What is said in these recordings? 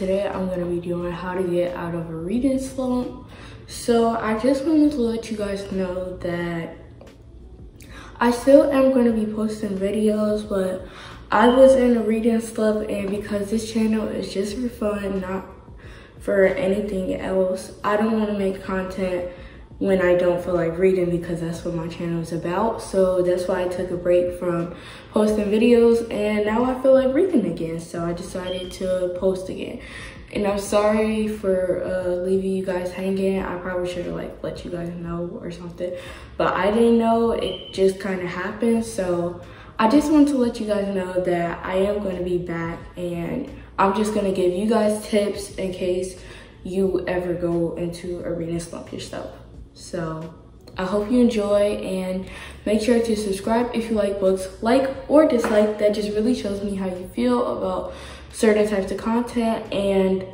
today I'm going to be doing how to get out of a reading slump. So I just wanted to let you guys know that I still am going to be posting videos, but I was in a reading slump, and because this channel is just for fun, not for anything else, I don't want to make content when I don't feel like reading, because that's what my channel is about. So that's why I took a break from posting videos, and now I feel like reading again. So I decided to post again. And I'm sorry for leaving you guys hanging. I probably should have let you guys know or something, but I didn't know. It just kind of happened. So I just want to let you guys know that I am going to be back, and I'm just going to give you guys tips in case you ever go into a reading slump yourself. So I hope you enjoy, and make sure to subscribe if you like books. Like or dislike, that just really shows me how you feel about certain types of content. And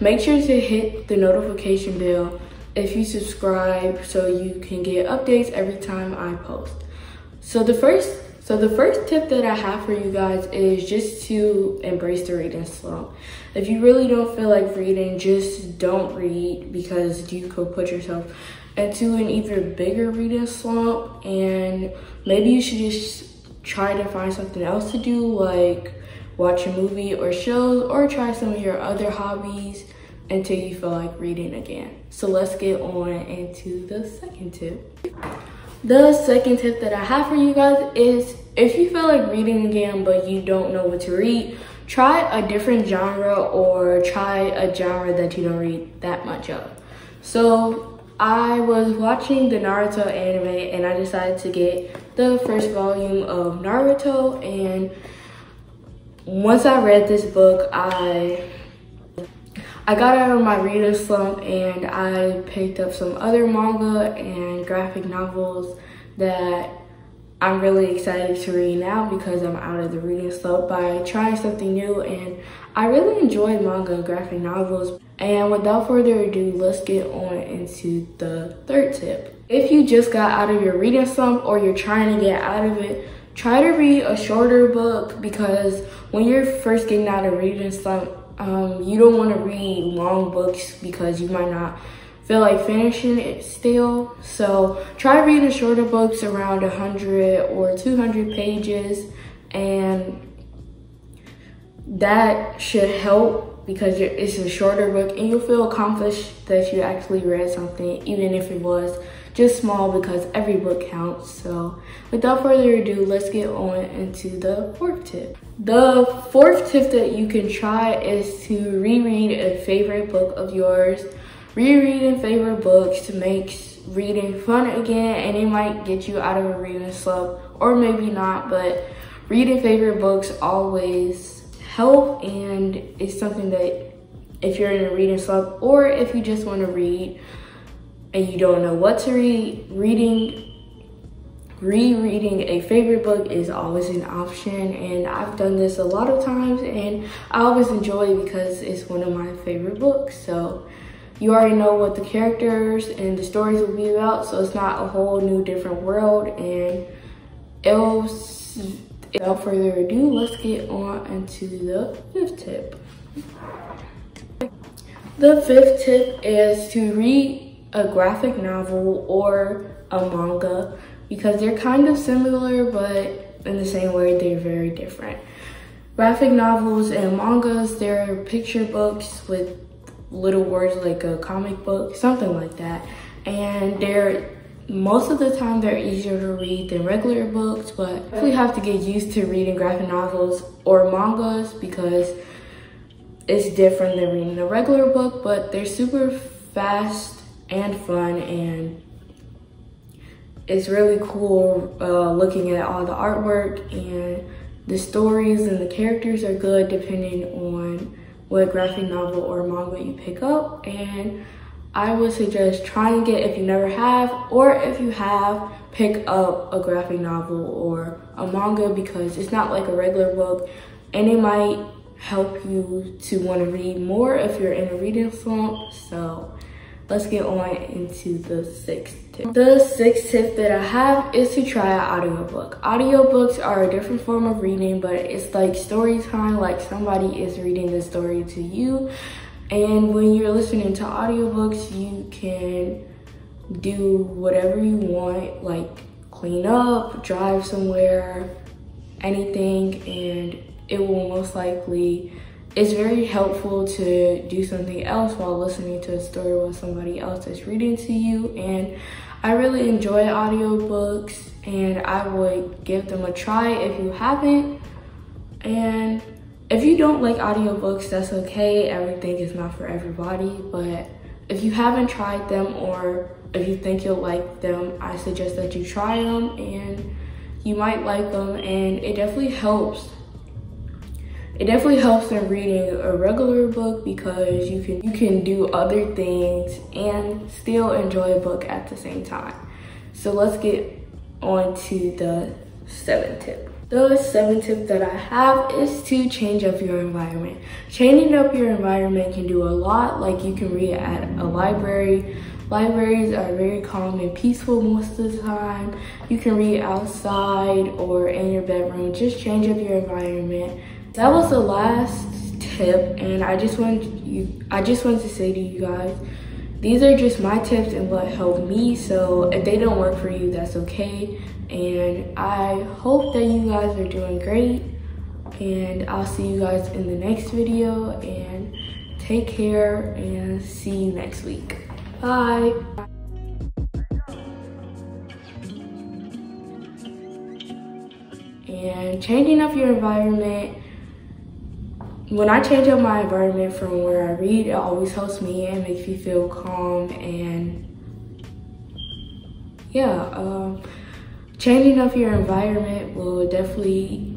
make sure to hit the notification bell if you subscribe, so you can get updates every time I post. So the first tip that I have for you guys is just to embrace the reading slump. If you really don't feel like reading, just don't read, because you could put yourself into an even bigger reading slump. And maybe you should just try to find something else to do, like watch a movie or shows, or try some of your other hobbies until you feel like reading again. So let's get on into the second tip. The second tip that I have for you guys is, if you feel like reading again but you don't know what to read, try a different genre, or try a genre that you don't read that much of. So I was watching the Naruto anime, and I decided to get the first volume of Naruto. And once I read this book, I got out of my reading slump, and I picked up some other manga and graphic novels that I'm really excited to read now, because I'm out of the reading slump, by trying something new. And I really enjoy manga and graphic novels. And without further ado, let's get on into the third tip. If you just got out of your reading slump, or you're trying to get out of it, try to read a shorter book, because when you're first getting out of reading slump, you don't want to read long books because you might not feel like finishing it still. So try reading shorter books around 100 or 200 pages, and that should help, because it's a shorter book, and you'll feel accomplished that you actually read something, even if it was just small, because every book counts. So without further ado, let's get on into the fourth tip. The fourth tip that you can try is to reread a favorite book of yours. Rereading favorite books makes reading fun again, and it might get you out of a reading slump, or maybe not, but reading favorite books always help. And it's something that, if you're in a reading slump, or if you just want to read and you don't know what to read, rereading a favorite book is always an option. And I've done this a lot of times, and I always enjoy it because it's one of my favorite books. So you already know what the characters and the stories will be about, so it's not a whole new different world. And without further ado, let's get on into the fifth tip. The fifth tip is to read a graphic novel or a manga, because they're kind of similar, but in the same way they're very different. Graphic novels and mangas, they're picture books with little words, like a comic book, something like that. And most of the time they're easier to read than regular books, but you have to get used to reading graphic novels or mangas, because it's different than reading a regular book. But they're super fast and fun, and it's really cool looking at all the artwork, and the stories and the characters are good depending on what graphic novel or manga you pick up. And I would suggest trying it if you never have, or if you have, pick up a graphic novel or a manga, because it's not like a regular book, and it might help you to want to read more if you're in a reading slump. So let's get on into the sixth tip. The sixth tip that I have is to try an audiobook. Audiobooks are a different form of reading, but it's like story time, like somebody is reading the story to you. And when you're listening to audiobooks, you can do whatever you want, like clean up, drive somewhere, anything, and it will most likely, it's very helpful to do something else while listening to a story while somebody else is reading to you. And I really enjoy audiobooks, and I would give them a try if you haven't. And if you don't like audiobooks, that's okay. Everything is not for everybody, but if you haven't tried them or if you think you'll like them, I suggest that you try them, and you might like them. And it definitely helps. It definitely helps in reading a regular book because you can do other things and still enjoy a book at the same time. So let's get on to the seventh tip. The seventh tip that I have is to change up your environment. Changing up your environment can do a lot. Like, you can read at a library. Libraries are very calm and peaceful most of the time. You can read outside or in your bedroom. Just change up your environment. That was the last tip, and I just wanted to say to you guys, these are just my tips and what helped me. So if they don't work for you, that's okay. And I hope that you guys are doing great, and I'll see you guys in the next video, and take care and see you next week. Bye. And changing up your environment. When I change up my environment from where I read, it always helps me and makes me feel calm. And yeah, changing up your environment will definitely,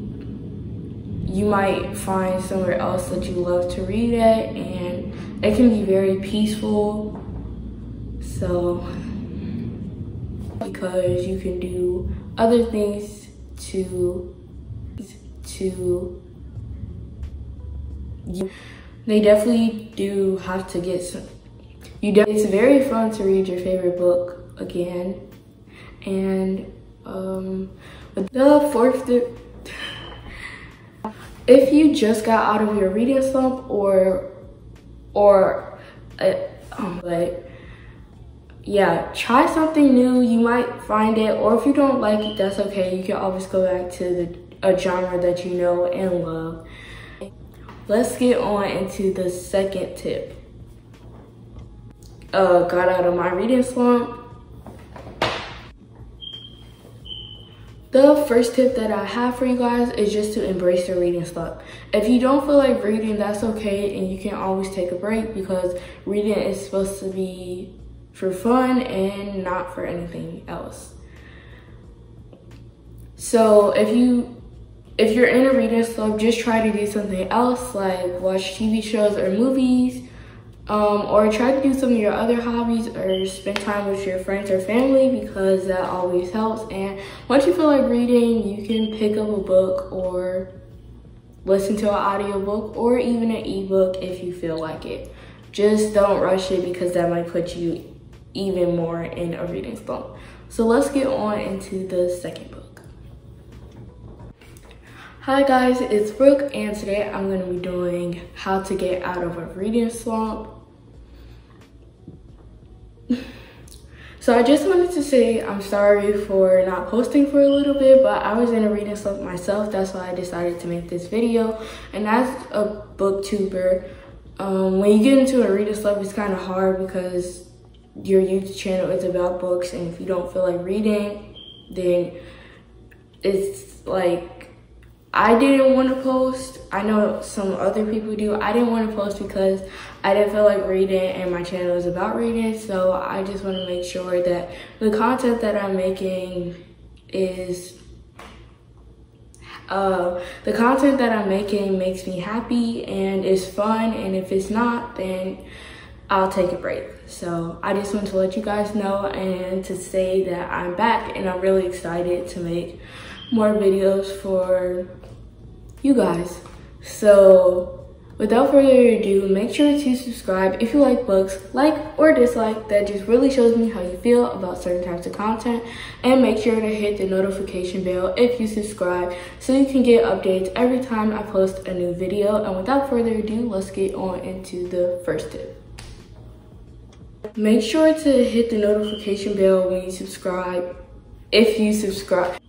you might find somewhere else that you love to read at, and it can be very peaceful. So, because you can do other things they definitely do have to get some, it's very fun to read your favorite book again. And the fourth tip, if you just got out of your reading slump but yeah, try something new. You might find it, or if you don't like it, that's okay. You can always go back to a genre that you know and love. Let's get on into the second tip. Got out of my reading slump. The first tip that I have for you guys is just to embrace your reading slump. If you don't feel like reading, that's okay, and you can always take a break, because reading is supposed to be for fun and not for anything else. So if you're in a reading slump, just try to do something else, like watch TV shows or movies, or try to do some of your other hobbies, or spend time with your friends or family, because that always helps. And once you feel like reading, you can pick up a book or listen to an audiobook or even an ebook if you feel like it. Just don't rush it, because that might put you even more in a reading slump. So let's get on into the second book. Hi guys, it's Brooke, and today I'm going to be doing how to get out of a reading slump. So I just wanted to say I'm sorry for not posting for a little bit, but I was in a reading slump myself. That's why I decided to make this video. And as a booktuber, when you get into a reading slump, it's kind of hard because your YouTube channel is about books, and if you don't feel like reading, then it's like, I didn't want to post. I know some other people do. I didn't want to post because I didn't feel like reading, and my channel is about reading. So I just want to make sure that the content that I'm making is, the content that I'm making makes me happy and is fun. And if it's not, then I'll take a break. So I just want to let you guys know and to say that I'm back, and I'm really excited to make more videos for you guys. So Without further ado, make sure to subscribe if you like books, like or dislike. That just really shows me how you feel about certain types of content. And make sure to hit the notification bell if you subscribe so you can get updates every time I post a new video. And without further ado, let's get on into the first tip. Make sure to hit the notification bell when you subscribe, if you subscribe.